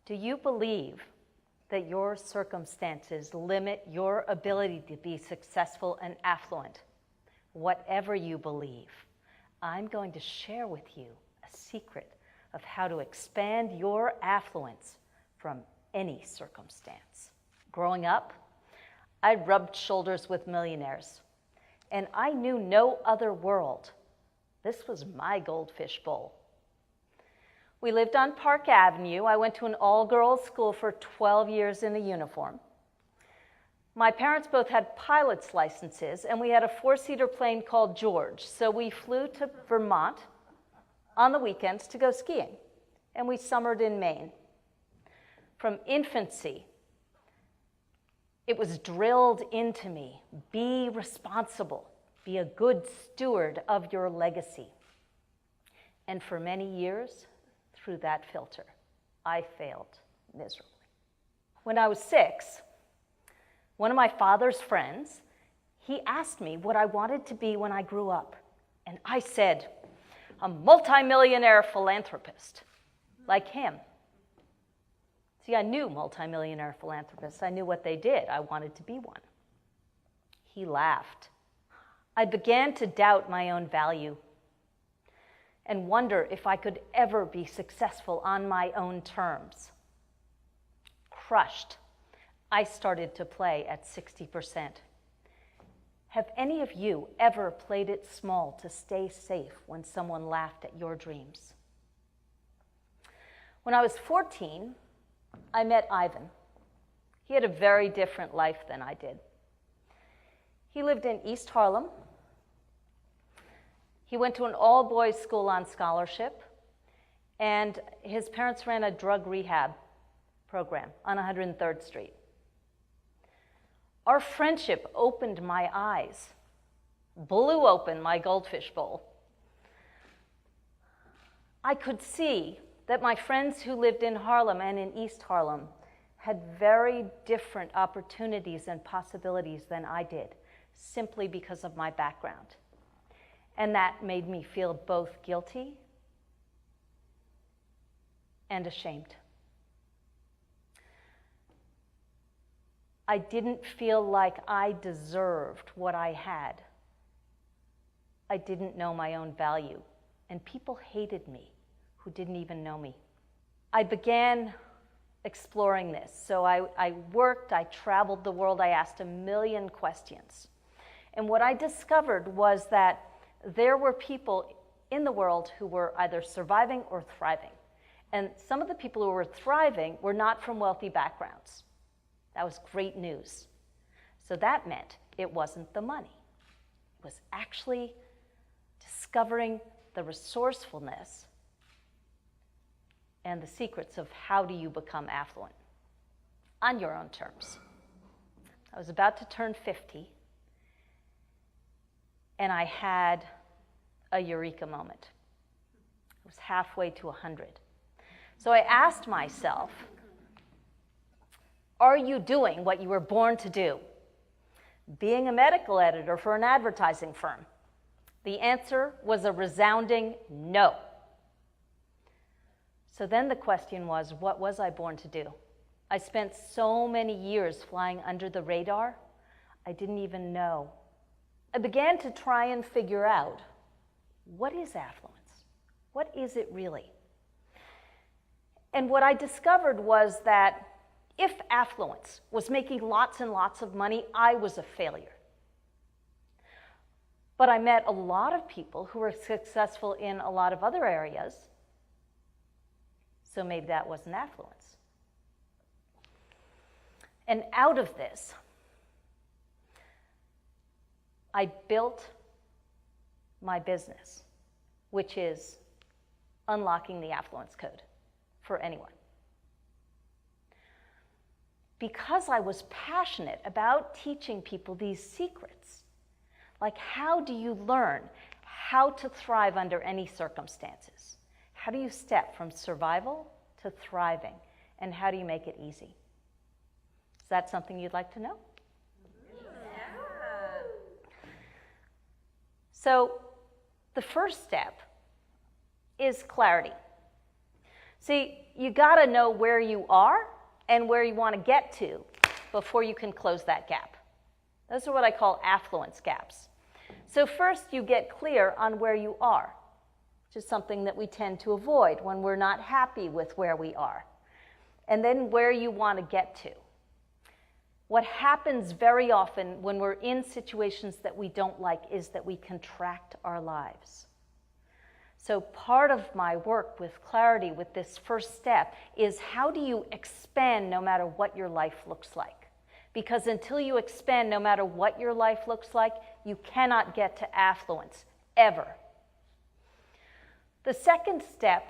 Do you believe that your circumstances limit your ability to be successful and affluent? Whatever you believe, I'm going to share with you a secret of how to expand your affluence from any circumstance. Growing up, I rubbed shoulders with millionaires, and I knew no other world. This was my goldfish bowl. We lived on Park Avenue. I went to an all-girls school for 12 years in a uniform. My parents both had pilot's licenses, and we had a 4-seater plane called George. So we flew to Vermont on the weekends to go skiing, and we summered in Maine. From infancy, it was drilled into me, be responsible, be a good steward of your legacy. And for many years, through that filter, I failed miserably. When I was 6, one of my father's friends, he asked me what I wanted to be when I grew up. And I said, a multimillionaire philanthropist, like him. See, I knew multimillionaire philanthropists. I knew what they did. I wanted to be one. He laughed. I began to doubt my own value and wonder if I could ever be successful on my own terms. Crushed, I started to play at 60%. Have any of you ever played it small to stay safe when someone laughed at your dreams? When I was 14, I met Ivan. He had a very different life than I did. He lived in East Harlem. He went to an all-boys school on scholarship, and his parents ran a drug rehab program on 103rd Street. Our friendship opened my eyes, blew open my goldfish bowl. I could see that my friends who lived in Harlem and in East Harlem had very different opportunities and possibilities than I did, simply because of my background. And that made me feel both guilty and ashamed. I didn't feel like I deserved what I had. I didn't know my own value, and people hated me who didn't even know me. I began exploring this. So I worked, I traveled the world, I asked a million questions. And what I discovered was that there were people in the world who were either surviving or thriving. And some of the people who were thriving were not from wealthy backgrounds. That was great news. So that meant it wasn't the money. It was actually discovering the resourcefulness and the secrets of how do you become affluent on your own terms. I was about to turn 50, and I had a eureka moment. It was halfway to 100. So I asked myself, are you doing what you were born to do? Being a medical editor for an advertising firm? The answer was a resounding no. So then the question was, what was I born to do? I spent so many years flying under the radar, I didn't even know. I began to try and figure out, what is affluence? What is it really? And what I discovered was that if affluence was making lots and lots of money, I was a failure. But I met a lot of people who were successful in a lot of other areas, so maybe that wasn't affluence. And out of this, I built my business, which is unlocking the affluence code for anyone. Because I was passionate about teaching people these secrets, like how do you learn how to thrive under any circumstances? How do you step from survival to thriving? And how do you make it easy? Is that something you'd like to know? Yeah. So the first step is clarity. See, you got to know where you are and where you want to get to before you can close that gap. Those are what I call affluence gaps. So first you get clear on where you are, which is something that we tend to avoid when we're not happy with where we are. And then where you want to get to. What happens very often when we're in situations that we don't like is that we contract our lives. So part of my work with clarity, with this first step, is how do you expand no matter what your life looks like? Because until you expand no matter what your life looks like, you cannot get to affluence, ever. The second step,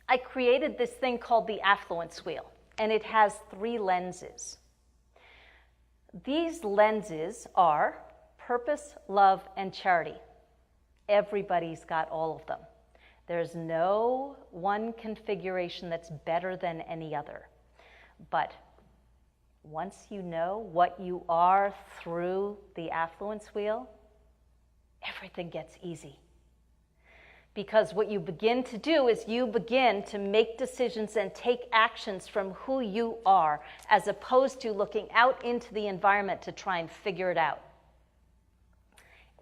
I created this thing called the affluence wheel, and it has 3 lenses. These lenses are purpose, love, and charity. Everybody's got all of them. There's no one configuration that's better than any other. But once you know what you are through the affluence wheel, everything gets easy. Because what you begin to do is you begin to make decisions and take actions from who you are, as opposed to looking out into the environment to try and figure it out.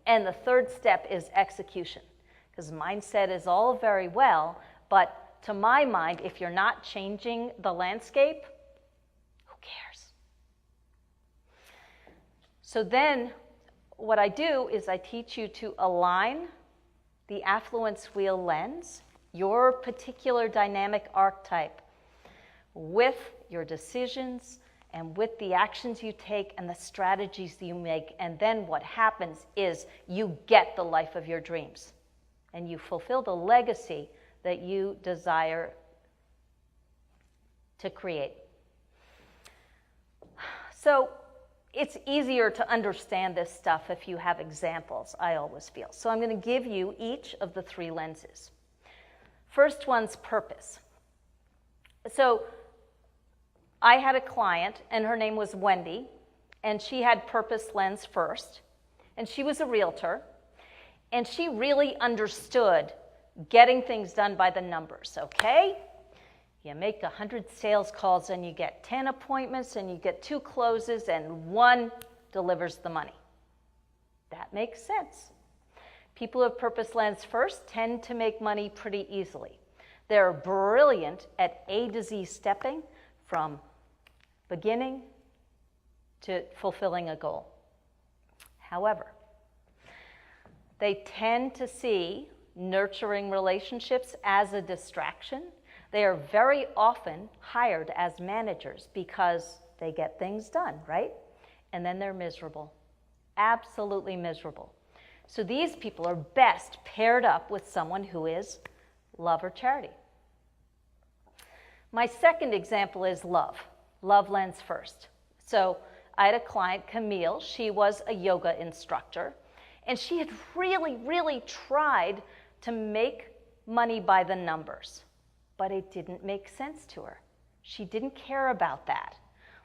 And the third step is execution. Because mindset is all very well, but to my mind, if you're not changing the landscape, who cares? So then what I do is I teach you to align the affluence wheel lens, your particular dynamic archetype, with your decisions and with the actions you take and the strategies you make. And then what happens is you get the life of your dreams and you fulfill the legacy that you desire to create. So it's easier to understand this stuff if you have examples, I always feel. So I'm going to give you each of the 3 lenses. First one's purpose. So I had a client, and her name was Wendy, and she had purpose lens first, and she was a realtor, and she really understood getting things done by the numbers, okay? You make 100 sales calls and you get 10 appointments and you get 2 closes and 1 delivers the money. That makes sense. People who have purpose lens first tend to make money pretty easily. They're brilliant at A to Z stepping from beginning to fulfilling a goal. However, they tend to see nurturing relationships as a distraction. They are very often hired as managers because they get things done, right? And then they're miserable, absolutely miserable. So these people are best paired up with someone who is love or charity. My second example is love lens first. So I had a client, Camille. She was a yoga instructor, and she had really, really tried to make money by the numbers. But it didn't make sense to her. She didn't care about that.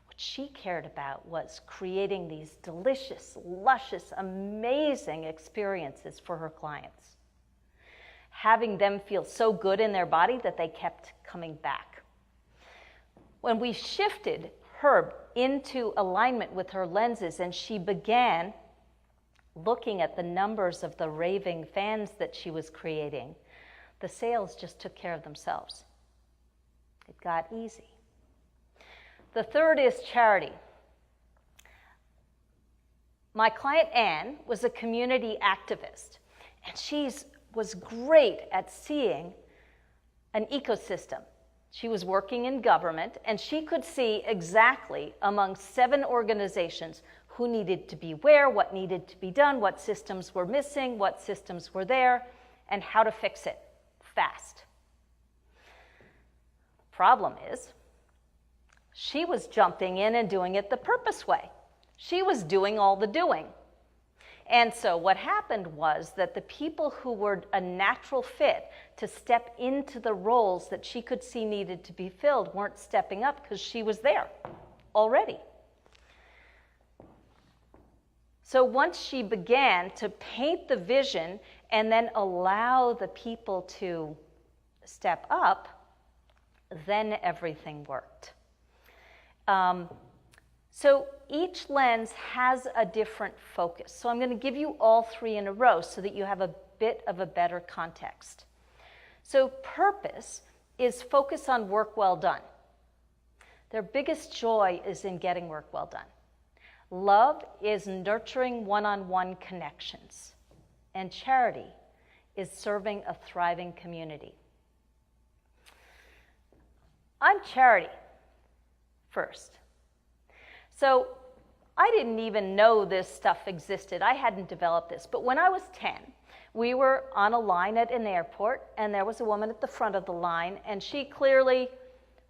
What she cared about was creating these delicious, luscious, amazing experiences for her clients. Having them feel so good in their body that they kept coming back. When we shifted her into alignment with her lenses and she began looking at the numbers of the raving fans that she was creating, the sales just took care of themselves. It got easy. The third is charity. My client Anne was a community activist, and she was great at seeing an ecosystem. She was working in government, and she could see exactly among 7 organizations who needed to be where, what needed to be done, what systems were missing, what systems were there, and how to fix it fast. Problem is, she was jumping in and doing it the purpose way. She was doing all the doing. And so what happened was that the people who were a natural fit to step into the roles that she could see needed to be filled weren't stepping up because she was there already. So once she began to paint the vision and then allow the people to step up, then everything worked. So each lens has a different focus. So I'm going to give you all three in a row so that you have a bit of a better context. So purpose is focus on work well done. Their biggest joy is in getting work well done. Love is nurturing one-on-one connections. And charity is serving a thriving community. I'm charity first. So I didn't even know this stuff existed. I hadn't developed this. But when I was 10, we were on a line at an airport, and there was a woman at the front of the line, and she clearly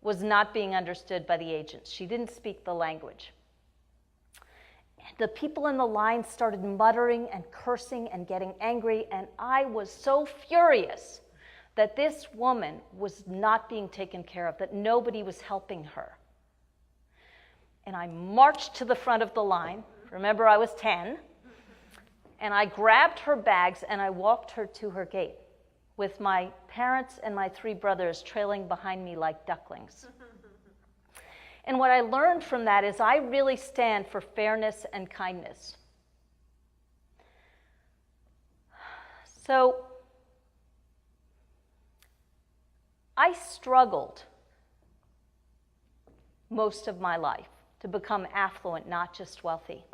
was not being understood by the agents. She didn't speak the language. The people in the line started muttering and cursing and getting angry, and I was so furious that this woman was not being taken care of, that nobody was helping her. And I marched to the front of the line. Remember, I was 10. And I grabbed her bags and I walked her to her gate with my parents and my 3 brothers trailing behind me like ducklings. And what I learned from that is I really stand for fairness and kindness. So I struggled most of my life to become affluent, not just wealthy.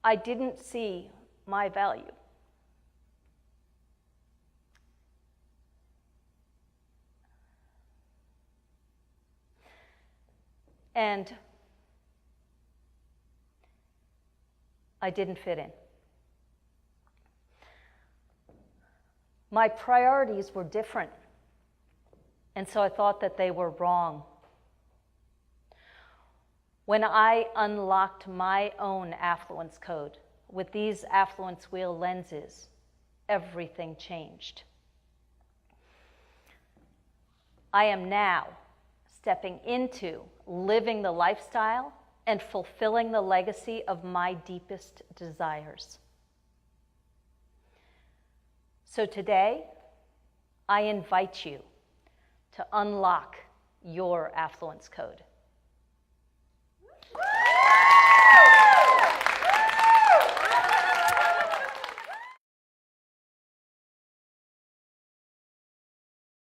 I didn't see my value. And I didn't fit in. My priorities were different, and so I thought that they were wrong. When I unlocked my own affluence code with these affluence wheel lenses, everything changed. I am now stepping into living the lifestyle and fulfilling the legacy of my deepest desires. So today, I invite you to unlock your affluence code.